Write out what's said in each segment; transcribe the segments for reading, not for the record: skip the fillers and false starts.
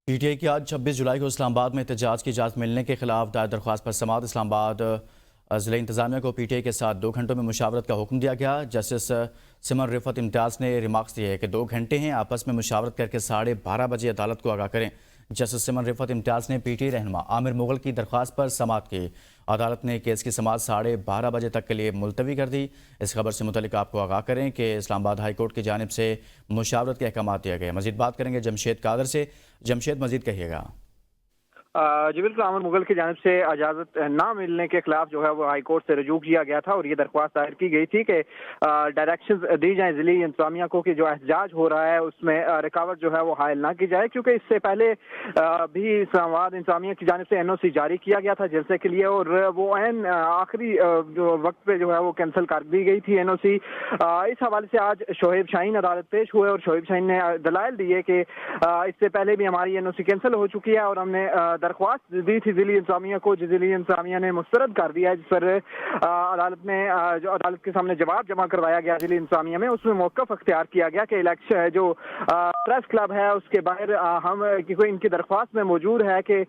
P T I کی آج 26 جولائی کو اسلام آباد میں احتجاج کی اجازت ملنے کے خلاف دائر درخواست پر سماعت اسلام آباد ضلع انتظامیہ کو پی ٹی آئی کے ساتھ 2 گھنٹوں میں مشاورت کا حکم دیا گیا۔ جسٹس سمن رفعت امتیاز نے ریمارکس دیے کہ 2 گھنٹے ہیں، آپس میں مشاورت کر کے 12:30 بجے عدالت کو آگاہ کریں۔ جسٹس سمن رفعت امتیاز نے پی ٹی آئی رہنما عامر مغل کی درخواست پر سماعت کی۔ عدالت نے کیس کی سماعت 12:30 بجے تک کے لیے ملتوی کر دی۔ اس خبر سے متعلق آپ کو آگاہ کریں کہ اسلام آباد ہائی کورٹ کی جانب سے مشاورت کے احکامات دیے گئے۔ مزید بات کریں گے جمشید قادر سے۔ جمشید، مزید کہیے گا۔ جی بالکل، عامر مغل کی جانب سے اجازت نہ ملنے کے خلاف جو ہے وہ ہائی کورٹ سے رجوع کیا گیا تھا اور یہ درخواست دائر کی گئی تھی کہ ڈائریکشنز دی جائیں ضلعی انتظامیہ کو کہ جو احتجاج ہو رہا ہے اس میں رکاوٹ جو ہے وہ حائل نہ کی جائے، کیونکہ اس سے پہلے بھی اسلام آباد انتظامیہ کی جانب سے این او سی جاری کیا گیا تھا جلسے کے لیے، اور وہ عین آخری جو وقت پہ جو ہے وہ کینسل کر دی گئی تھی این او سی۔ اس حوالے سے آج شعیب شاہین عدالت پیش ہوئے اور شعیب شاہین نے دلائل دیے کہ اس سے پہلے بھی ہماری این او سی کینسل ہو چکی ہے اور ہم نے درخواست دی تھی ضلعی انتظامیہ کو، جو ضلعی انتظامیہ نے مسترد کر دیا ہے، جس پر عدالت میں جو عدالت کے سامنے جواب جمع کروایا گیا ضلعی انتظامیہ میں، اس میں موقف اختیار کیا گیا کہ الیکشن جو پریس کلب ہے اس کے باہر ہم کیونکہ ان کی درخواست میں موجود ہے کہ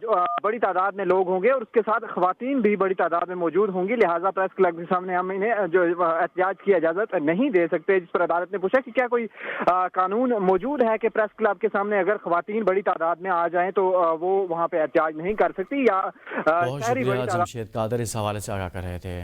جو بڑی تعداد میں لوگ ہوں گے اور اس کے ساتھ خواتین بھی بڑی تعداد میں موجود ہوں گی، لہٰذا پریس کلب کے سامنے ہم انہیں جو احتجاج کی اجازت نہیں دے سکتے، جس پر عدالت نے پوچھا کہ کیا کوئی قانون موجود ہے کہ پریس کلب کے سامنے اگر خواتین بڑی تعداد میں آ جائیں تو وہ وہاں پہ احتجاج نہیں کر سکتی، یا بہت شکریہ جمشید قادر، اس حوالے سے آگاہ کر رہے تھے۔